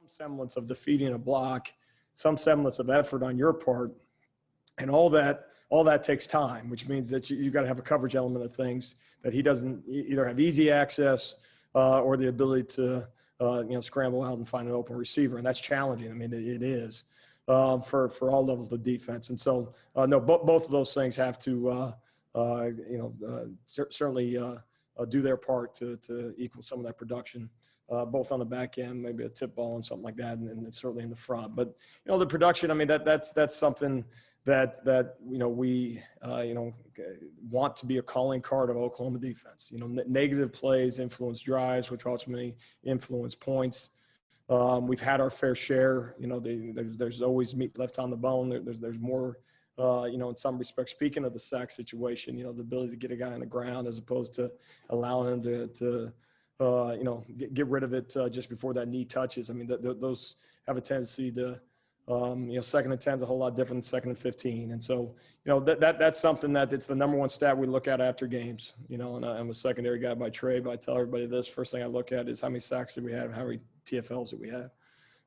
semblance of defeating a block, some semblance of effort on your part, and all that takes time, which means that you got to have a coverage element of things that he doesn't either have easy access or the ability to scramble out and find an open receiver, and that's challenging. I mean, it is for all levels of defense, and so no, both of those things have to certainly do their part to equal some of that production. Both on the back end, maybe a tip ball and something like that, and certainly in the front. But the production, I mean, that's something that we want to be a calling card of Oklahoma defense. Negative plays influence drives, which ultimately influence points. We've had our fair share. There's always meat left on the bone. There's more. In some respects, speaking of the sack situation, the ability to get a guy on the ground as opposed to allowing him to get rid of it just before that knee touches. I mean, those have a tendency to, second and 10 is a whole lot different than second and 15. And so, that's something that it's the number one stat we look at after games, and I'm a secondary guy by trade, but I tell everybody this, first thing I look at is how many sacks did we have, how many TFLs did we have?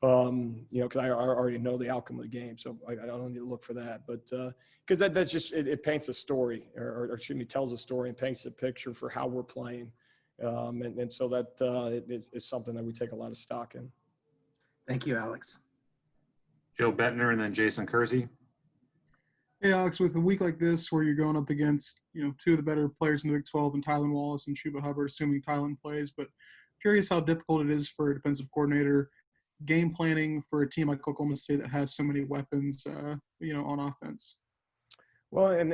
Because I already know the outcome of the game, so I don't need to look for that. But because that's just it paints a story, or excuse me, tells a story and paints a picture for how we're playing. And so that is something that we take a lot of stock in. Thank you, Alex. Joe Bettner and then Jason Kersey. Hey, Alex, with a week like this where you're going up against, two of the better players in the Big 12 and Tylan Wallace and Chuba Hubbard, assuming Tylan plays, but curious how difficult it is for a defensive coordinator game planning for a team like Oklahoma State that has so many weapons, on offense. Well, and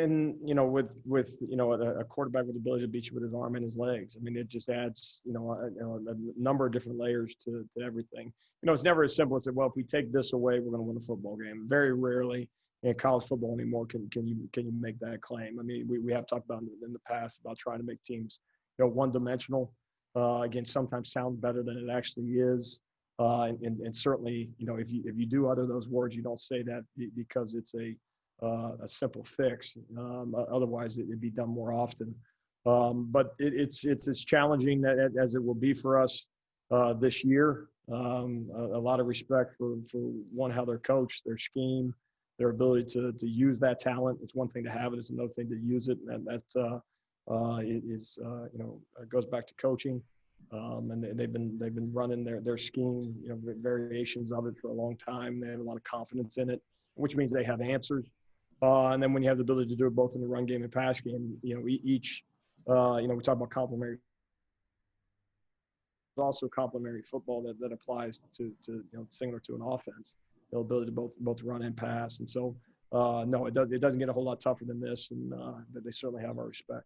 with a quarterback with the ability to beat you with his arm and his legs, I mean, it just adds a number of different layers to everything. It's never as simple as that. Well, if we take this away, we're going to win a football game. Very rarely in college football anymore can you make that claim. I mean, we have talked about in the past about trying to make teams one dimensional. Again, sometimes sounds better than it actually is. And certainly, if you do utter those words, you don't say that because it's a simple fix. Otherwise, it'd be done more often. But it's as challenging as it will be for us this year. A lot of respect for one, how they're coached, their scheme, their ability to use that talent. It's one thing to have it; it's another thing to use it. And that goes back to coaching. And they've been running their scheme, variations of it for a long time. They have a lot of confidence in it, which means they have answers. And then when you have the ability to do it both in the run game and pass game, each, we talk about complementary. There's also complementary football that applies to similar to an offense, the ability to both run and pass. And so, no, it doesn't get a whole lot tougher than this, and they certainly have our respect.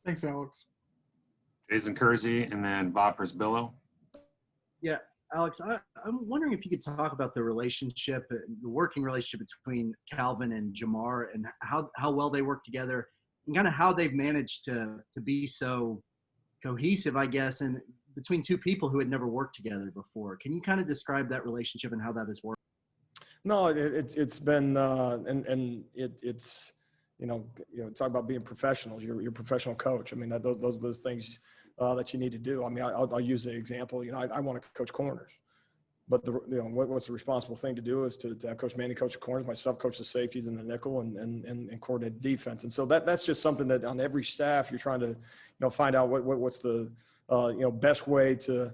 Thanks, Alex. Jason Kersey and then Bob Prisbillo. Yeah, Alex, I'm wondering if you could talk about the working relationship between Calvin and Jamar and how well they work together and kind of how they've managed to be so cohesive, I guess, and between two people who had never worked together before. Can you kind of describe that relationship and how that has worked? No, it's been it's talk about being professionals. You're a professional coach. I mean, those things that you need to do. I mean, I'll use an example. I want to coach corners, but what's the responsible thing to do is to have Coach Manny coach the corners, myself coach the safeties and the nickel, and coordinate defense. And so that's just something that on every staff you're trying to find out what's the best way to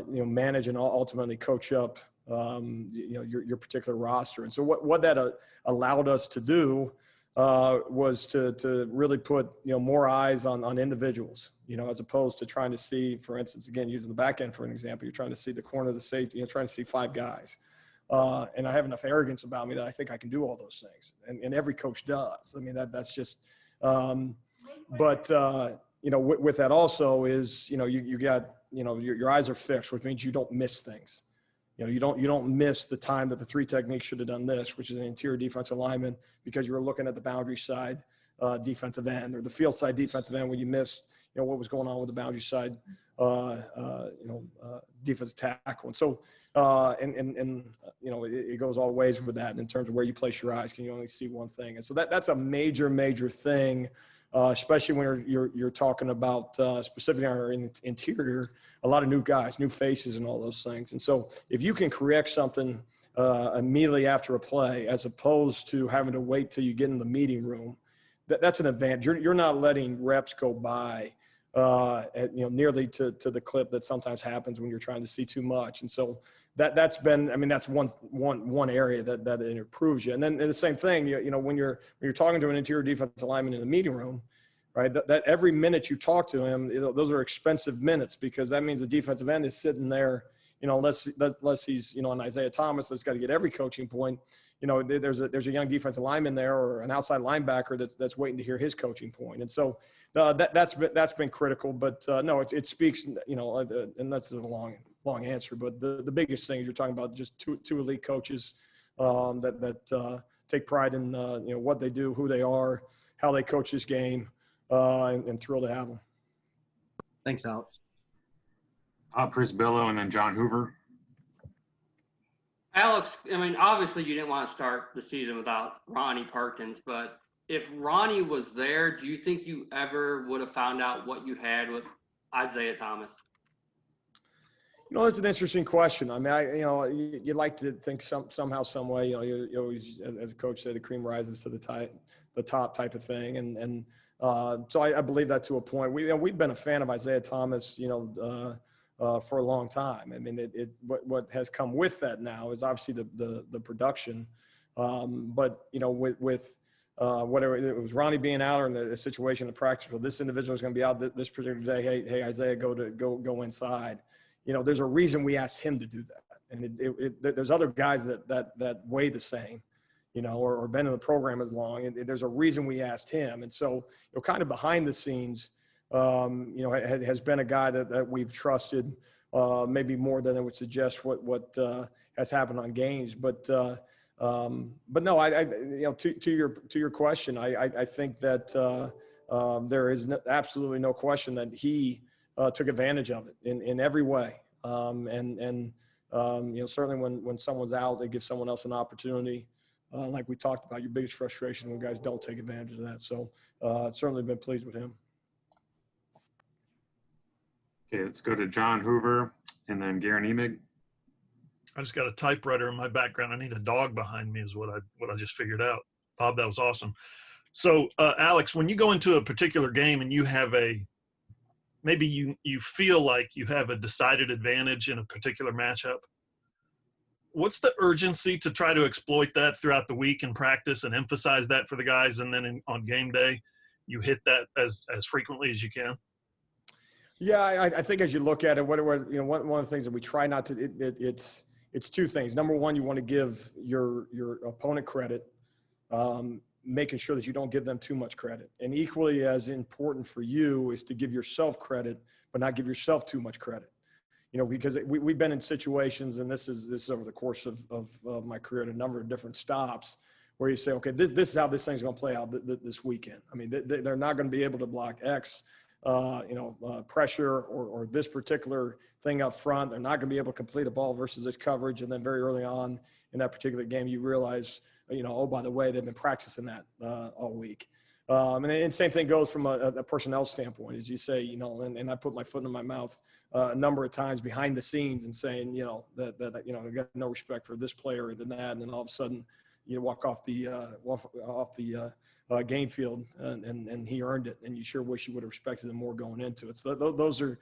manage and ultimately coach up your particular roster. And so what that allowed us to do was to really put more eyes on individuals, as opposed to trying to see, for instance, again using the back end for an example, you're trying to see the corner of the safety, trying to see five guys, and I have enough arrogance about me that I think I can do all those things, and every coach does. I mean that's just, with that also is you got your eyes are fixed, which means you don't miss things. You don't miss the time that the three technique should have done this, which is an interior defensive lineman, because you were looking at the boundary side defensive end or the field side defensive end when you missed what was going on with the boundary side defensive tackle. And so it goes all ways with that in terms of where you place your eyes. Can you only see one thing? And so that's a major thing especially when you're talking about specifically our interior, a lot of new guys, new faces, and all those things. And so if you can correct something immediately after a play, as opposed to having to wait till you get in the meeting room, that's an advantage. You're not letting reps go by nearly to the clip that sometimes happens when you're trying to see too much. And so that's been, I mean, that's one area that it improves you. And then the same thing, when you're talking to an interior defensive lineman in the meeting room, right, that every minute you talk to him, those are expensive minutes, because that means the defensive end is sitting there, unless he's, an Isaiah Thomas that's got to get every coaching point. There's a young defensive lineman there, or an outside linebacker that's waiting to hear his coaching point. And so that's been critical. But no, it speaks, and that's a long answer. But the biggest thing is you're talking about just two elite coaches that take pride in what they do, who they are, how they coach this game, and thrilled to have them. Thanks, Alex. Chris Billow, and then John Hoover. Alex, I mean, obviously you didn't want to start the season without Ronnie Perkins, but if Ronnie was there, do you think you ever would have found out what you had with Isaiah Thomas? That's an interesting question. I mean, you'd like to think somehow, some way, you always, as a coach said, the cream rises to the top type of thing. And so I believe that to a point. We've been a fan of Isaiah Thomas, for a long time. I mean, what has come with that now is obviously the production. But with whatever it was, Ronnie being out, or in the situation in the practice, well, this individual is going to be out this particular day. Hey, Isaiah, go inside. There's a reason we asked him to do that. And there's other guys that weigh the same, or been in the program as long. And there's a reason we asked him. And so, kind of behind the scenes, has been a guy that we've trusted, maybe more than it would suggest what has happened on games. But no, to your question, I think that there is absolutely no question that he took advantage of it in every way. Certainly when someone's out, they give someone else an opportunity. Like we talked about, your biggest frustration when guys don't take advantage of that. So certainly been pleased with him. Okay, let's go to John Hoover, and then Garen Emig. I just got a typewriter in my background. I need a dog behind me is what I just figured out. Bob, that was awesome. So, Alex, when you go into a particular game and you have maybe you feel like you have a decided advantage in a particular matchup, what's the urgency to try to exploit that throughout the week in practice and emphasize that for the guys, and then on game day you hit that as frequently as you can? Yeah, I think as you look at it, one of the things that we try not to, it's two things. Number one, you want to give your opponent credit, making sure that you don't give them too much credit. And equally as important for you is to give yourself credit, but not give yourself too much credit. Because we've been in situations, and this is over the course of my career at a number of different stops, where you say, okay, this is how this thing's going to play out this weekend. I mean, they're not going to be able to block X. Pressure or this particular thing up front. They're not going to be able to complete a ball versus this coverage. And then very early on in that particular game, you realize, oh, by the way, they've been practicing that all week. And same thing goes from a personnel standpoint, as you say, and I put my foot in my mouth a number of times behind the scenes and saying, that I got no respect for this player than that. And then all of a sudden you walk off the game field and he earned it, and you sure wish you would have respected him more going into it. So those are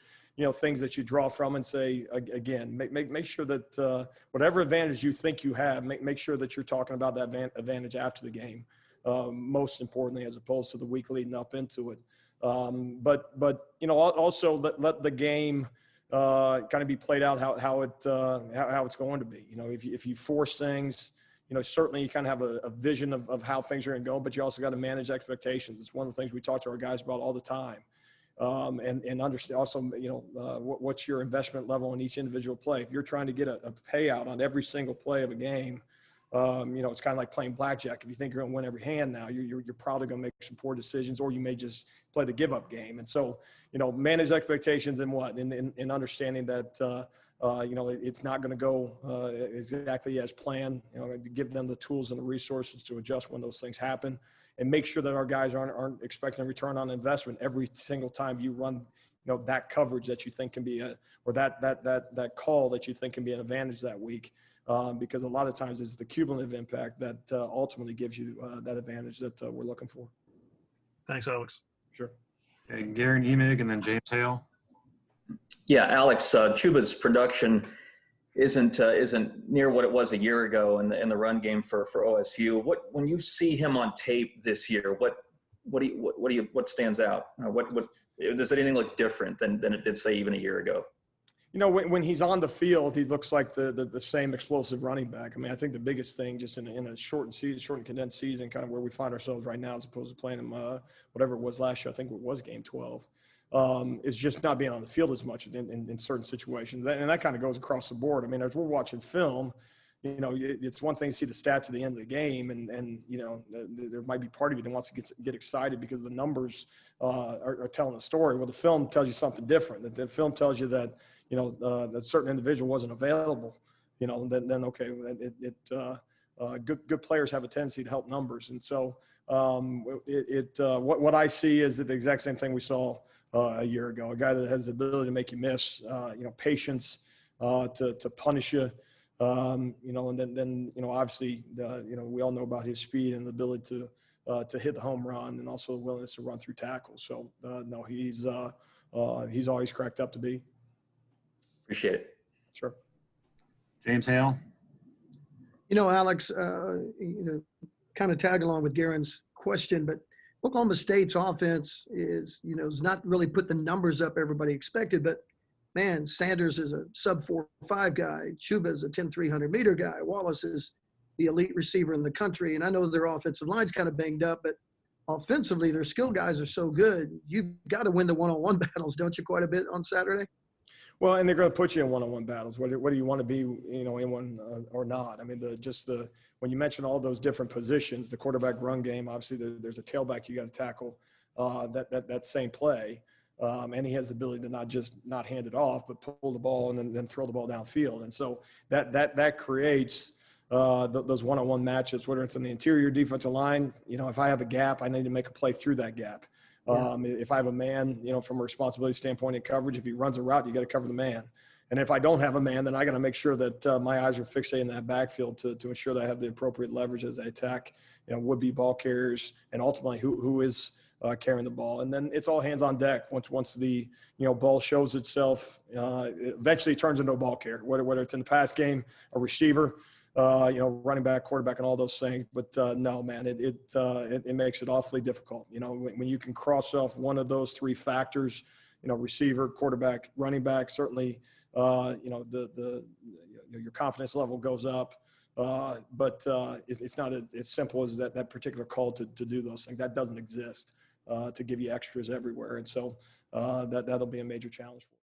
things that you draw from and say, again, make sure that whatever advantage you think you have, make sure that you're talking about that advantage after the game, most importantly, as opposed to the week leading up into it. But also let the game kind of be played out how it's going to be. If you force things, certainly you kind of have a vision of how things are going to go, but you also got to manage expectations. It's one of the things we talk to our guys about all the time. And understand also, what's your investment level in each individual play. If you're trying to get a payout on every single play of a game, it's kind of like playing blackjack. If you think you're going to win every hand now, you're probably going to make some poor decisions, or you may just play the give up game. And so, manage expectations and in understanding that, it's not going to go exactly as planned. Give them the tools and the resources to adjust when those things happen. and make sure that our guys aren't expecting a return on investment every single time you run, that coverage that you think can be or that call that you think can be an advantage that week. Because a lot of times it's the cumulative impact that ultimately gives you that advantage that we're looking for. Thanks, Alex. Sure. Okay, Gary and Emig, and then James Hale. Yeah, Alex, Chuba's production isn't near what it was a year ago in the run game for OSU. When you see him on tape this year, what stands out? What does anything look different than it did, say, even a year ago? When he's on the field, he looks like the same explosive running back. I mean, I think the biggest thing just in a shortened condensed season, kind of where we find ourselves right now, as opposed to playing him whatever it was last year, I think it was game 12, is just not being on the field as much in certain situations. And that kind of goes across the board. I mean, as we're watching film, it's one thing to see the stats at the end of the game, and there might be part of you that wants to get excited because the numbers are telling a story. Well, the film tells you something different. That the film tells you that that certain individual wasn't available. Then okay, good players have a tendency to help numbers, and so what I see is the exact same thing we saw a year ago. A guy that has the ability to make you miss, patience to punish you. And then obviously, we all know about his speed and the ability to hit the home run, and also the willingness to run through tackles. So no, he's always cracked up to be. Appreciate it. Sure. James Hale. Alex, kind of tag along with Garen's question, but Oklahoma State's offense is not really put the numbers up everybody expected, but man, Sanders is a sub 4.5 guy. Chuba is a 10-300 meter guy. Wallace is the elite receiver in the country. And I know their offensive line's kind of banged up, but offensively, their skill guys are so good. You've got to win the one-on-one battles, don't you, quite a bit on Saturday? Well, and they're going to put you in one-on-one battles, whether you want to be, in one or not. I mean, when you mention all those different positions, the quarterback run game, obviously there's a tailback you got to tackle that same play. And he has the ability to not hand it off, but pull the ball and then throw the ball downfield. And so that creates those one-on-one matches, whether it's in the interior defensive line. If I have a gap, I need to make a play through that gap. If I have a man, from a responsibility standpoint in coverage, if he runs a route, you got to cover the man. And if I don't have a man, then I got to make sure that my eyes are fixated in that backfield to ensure that I have the appropriate leverage as I attack, would-be ball carriers, and ultimately who is carrying the ball. And then it's all hands on deck. Once the ball shows itself, eventually it turns into a ball carrier, whether it's in the pass game, a receiver, running back, quarterback, and all those things. But no, man, it makes it awfully difficult. When you can cross off one of those three factors, receiver, quarterback, running back, certainly, your confidence level goes up. But it's not as simple as that particular call to do those things. That doesn't exist to give you extras everywhere. And so that'll be a major challenge for us.